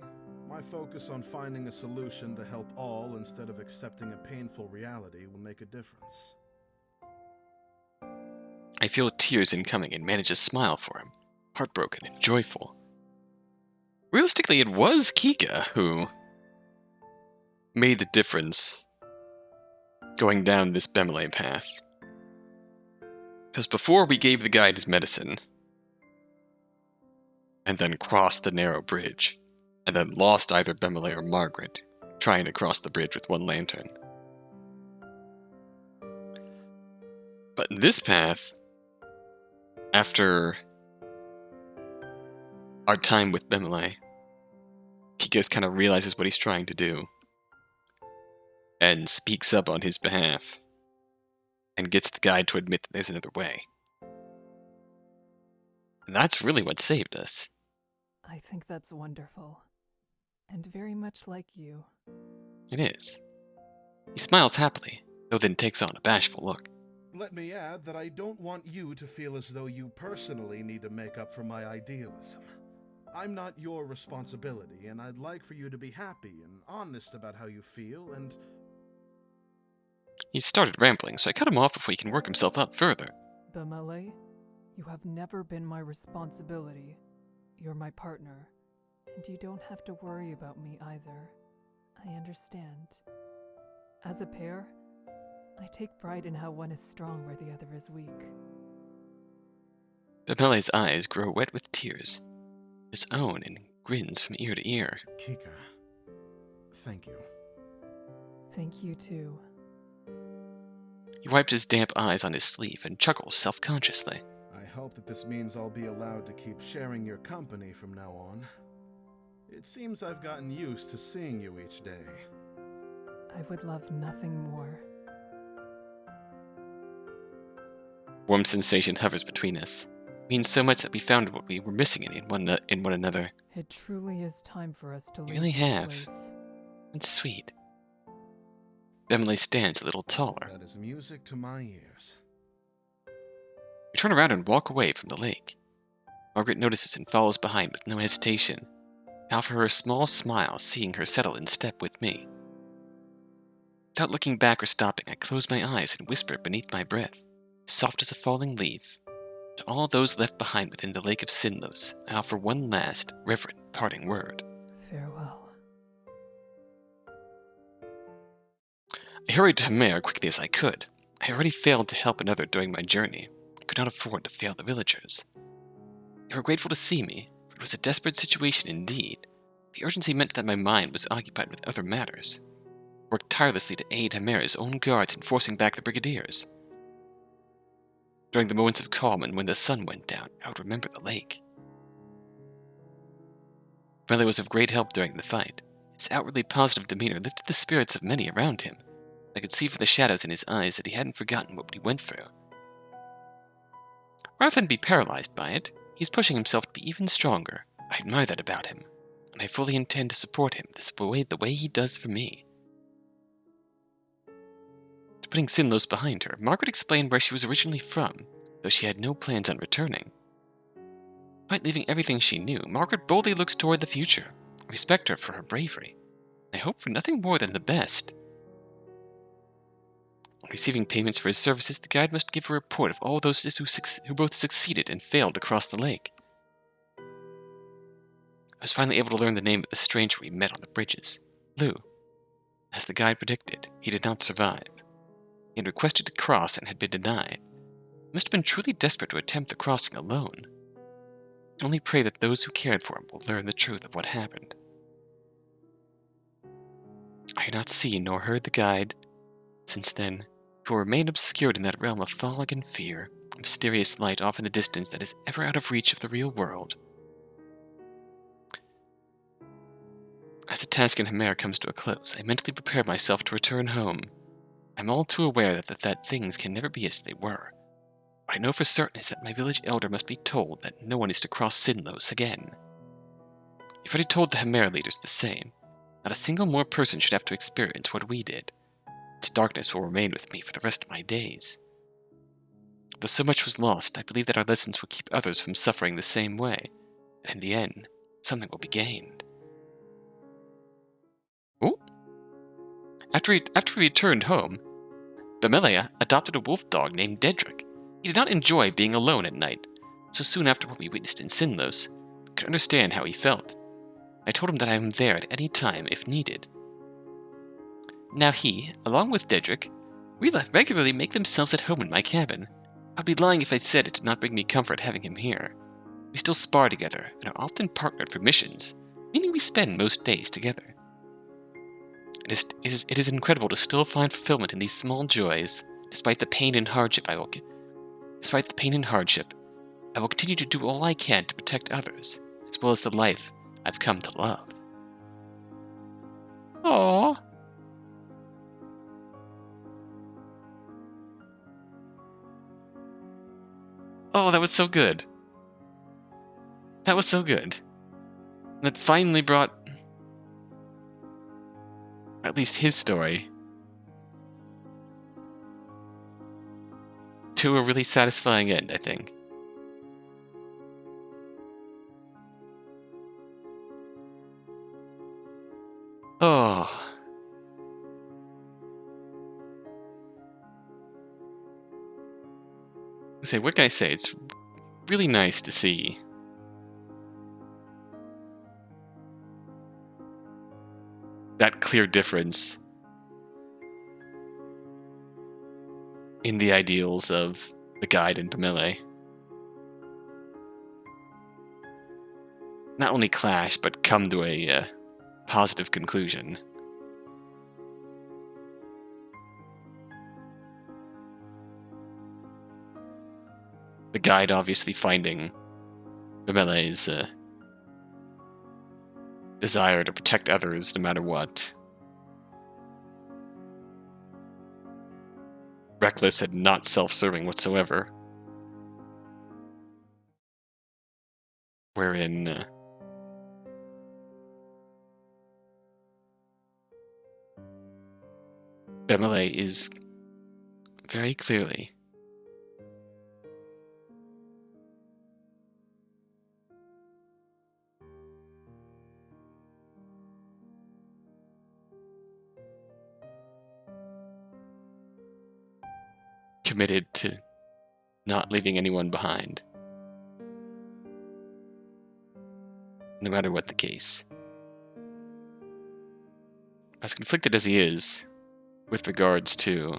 my focus on finding a solution to help all instead of accepting a painful reality will make a difference. I feel tears incoming and manage to smile for him, heartbroken and joyful. Realistically, it was Kika who made the difference going down this Bemelle path. Because before we gave the guide his medicine, and then crossed the narrow bridge, and then lost either Bemelle or Margaret, trying to cross the bridge with one lantern. But in this path, after our time with Bemelle, Kika kind of realizes what he's trying to do, and speaks up on his behalf, and gets the guide to admit that there's another way. And that's really what saved us. I think that's wonderful. And very much like you. It is. He smiles happily, though then takes on a bashful look. Let me add that I don't want you to feel as though you personally need to make up for my idealism. I'm not your responsibility, and I'd like for you to be happy and honest about how you feel, and He started rambling, so I cut him off before he can work himself up further. Bemelle, you have never been my responsibility. You're my partner, and you don't have to worry about me either. I understand. As a pair, I take pride in how one is strong where the other is weak. Bemelle's eyes grow wet with tears, his own, and grins from ear to ear. Kika, thank you. Thank you too. He wipes his damp eyes on his sleeve and chuckles self-consciously. I hope that this means I'll be allowed to keep sharing your company from now on. It seems I've gotten used to seeing you each day. I would love nothing more. Warm sensation hovers between us. It means so much that we found what we were missing in one another. It truly is time for us to You leave really this have. place. It's sweet. Bemelle stands a little taller. That is music to my ears. We turn around and walk away from the lake. Margaret notices and follows behind with no hesitation. I offer her a small smile, seeing her settle in step with me. Without looking back or stopping, I close my eyes and whisper beneath my breath, soft as a falling leaf. To all those left behind within the lake of Sinnlos, I offer one last, reverent parting word. Farewell. I hurried to Hamer quickly as I could. I had already failed to help another during my journey. I could not afford to fail the villagers. They were grateful to see me, for it was a desperate situation indeed. The urgency meant that my mind was occupied with other matters. I worked tirelessly to aid Hamer's own guards in forcing back the brigadiers. During the moments of calm and when the sun went down, I would remember the lake. Bemelle was of great help during the fight. His outwardly positive demeanor lifted the spirits of many around him. I could see from the shadows in his eyes that he hadn't forgotten what we went through. Rather than be paralyzed by it, he's pushing himself to be even stronger. I admire that about him, and I fully intend to support him the way he does for me. Putting Sinnlos behind her, Margaret explained where she was originally from, though she had no plans on returning. Despite leaving everything she knew, Margaret boldly looks toward the future. I respect her for her bravery. I hope for nothing more than the best. On receiving payments for his services, the guide must give a report of all those who both succeeded and failed to cross the lake. I was finally able to learn the name of the stranger we met on the bridges, Lou. As the guide predicted, he did not survive. He had requested to cross and had been denied. He must have been truly desperate to attempt the crossing alone. I can only pray that those who cared for him will learn the truth of what happened. I had not seen nor heard the guide. Since then, he will remain obscured in that realm of fog and fear, a mysterious light off in the distance that is ever out of reach of the real world. As the task in Hamer comes to a close, I mentally prepare myself to return home. I'm all too aware that things can never be as they were. What I know for certain is that my village elder must be told that no one is to cross Sinnlos again. I've already told the Hamer leaders the same. Not a single more person should have to experience what we did. Its darkness will remain with me for the rest of my days. Though so much was lost, I believe that our lessons will keep others from suffering the same way, and in the end, something will be gained. Oh! After we returned home, Bemelle adopted a wolf dog named Dedrick. He did not enjoy being alone at night, so soon after what we witnessed in Sinnlos, I could understand how he felt. I told him that I am there at any time if needed. Now he, along with Dedrick, regularly make themselves at home in my cabin. I'd be lying if I said it did not bring me comfort having him here. We still spar together and are often partnered for missions, meaning we spend most days together. It is incredible to still find fulfillment in these small joys, despite the pain and hardship I will continue to do all I can to protect others, as well as the life I've come to love. Aww. Oh, that was so good. That was so good. That finally brought at least his story to a really satisfying end, I think. Oh. Say, what can I say? It's really nice to see that clear difference in the ideals of the guide and Bemelle. Not only clash, but come to a positive conclusion. The guide obviously finding Bemelle's desire to protect others no matter what. Reckless and not self-serving whatsoever. Wherein Bemelle is very clearly committed to not leaving anyone behind, no matter what the case. As conflicted as he is with regards to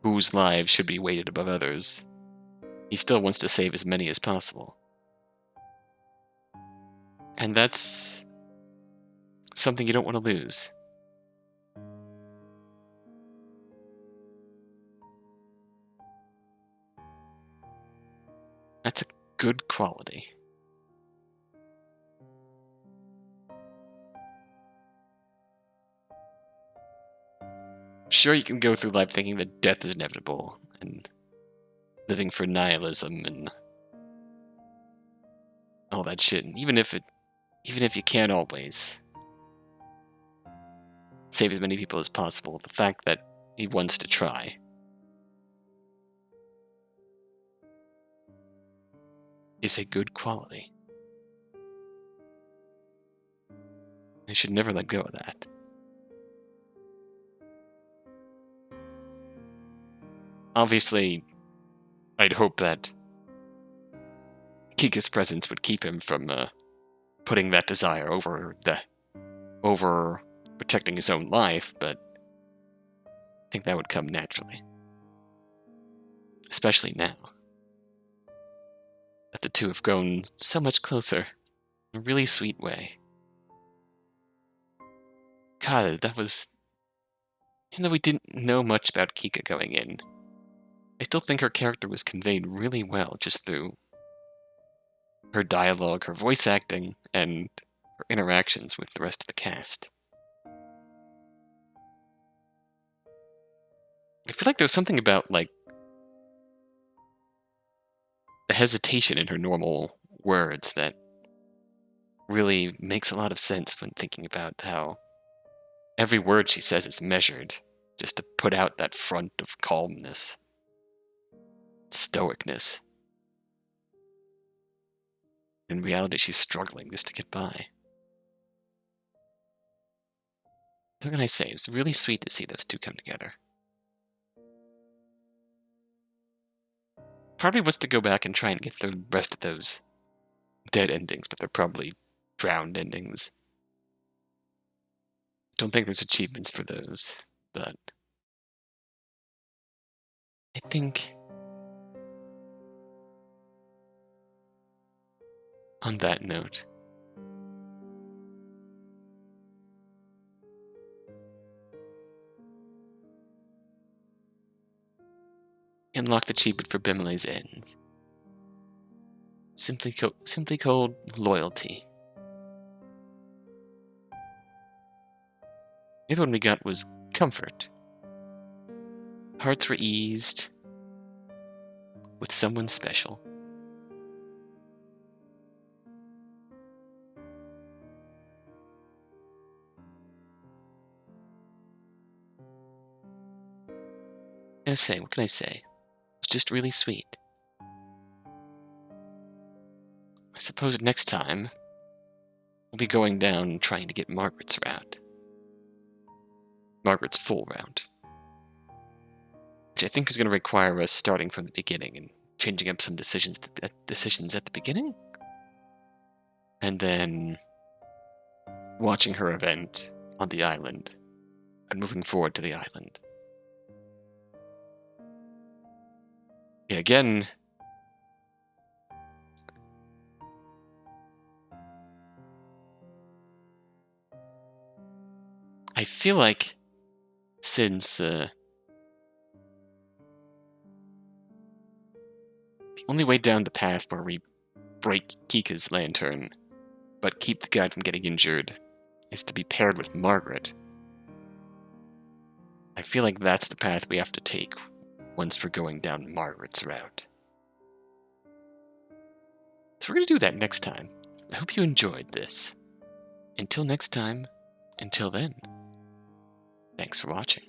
whose lives should be weighted above others, he still wants to save as many as possible. And that's something you don't want to lose. That's a good quality. Sure, you can go through life thinking that death is inevitable, and living for nihilism and all that shit. And even if you can't always save as many people as possible, the fact that he wants to try is a good quality. I should never let go of that. Obviously, I'd hope that Kika's presence would keep him from putting that desire over protecting his own life, but I think that would come naturally. Especially now that the two have grown so much closer in a really sweet way. God, that was... Even though we didn't know much about Kika going in, I still think her character was conveyed really well just through her dialogue, her voice acting, and her interactions with the rest of the cast. I feel like there's something about, like, the hesitation in her normal words that really makes a lot of sense when thinking about how every word she says is measured, just to put out that front of calmness, stoicness. In reality, she's struggling just to get by. What can I say? It was really sweet to see those two come together. Part of me wants to go back and try and get the rest of those dead endings, but they're probably drowned endings. Don't think there's achievements for those, but I think on that note, unlock the achievement for Bemelle's end. Simply called loyalty. The other one we got was comfort. Hearts were eased with someone special. What can I say? It's just really sweet. I suppose next time we'll be going down and trying to get Margaret's route. Margaret's full route. which I think is going to require us starting from the beginning and changing up some decisions at the beginning, and then watching her event on the island and moving forward to the island. Yeah, again, I feel like since the only way down the path where we break Kika's lantern but keep the guy from getting injured is to be paired with Margaret. I feel like that's the path we have to take once we're going down Margaret's route. So we're going to do that next time. I hope you enjoyed this. Until next time, until then, thanks for watching.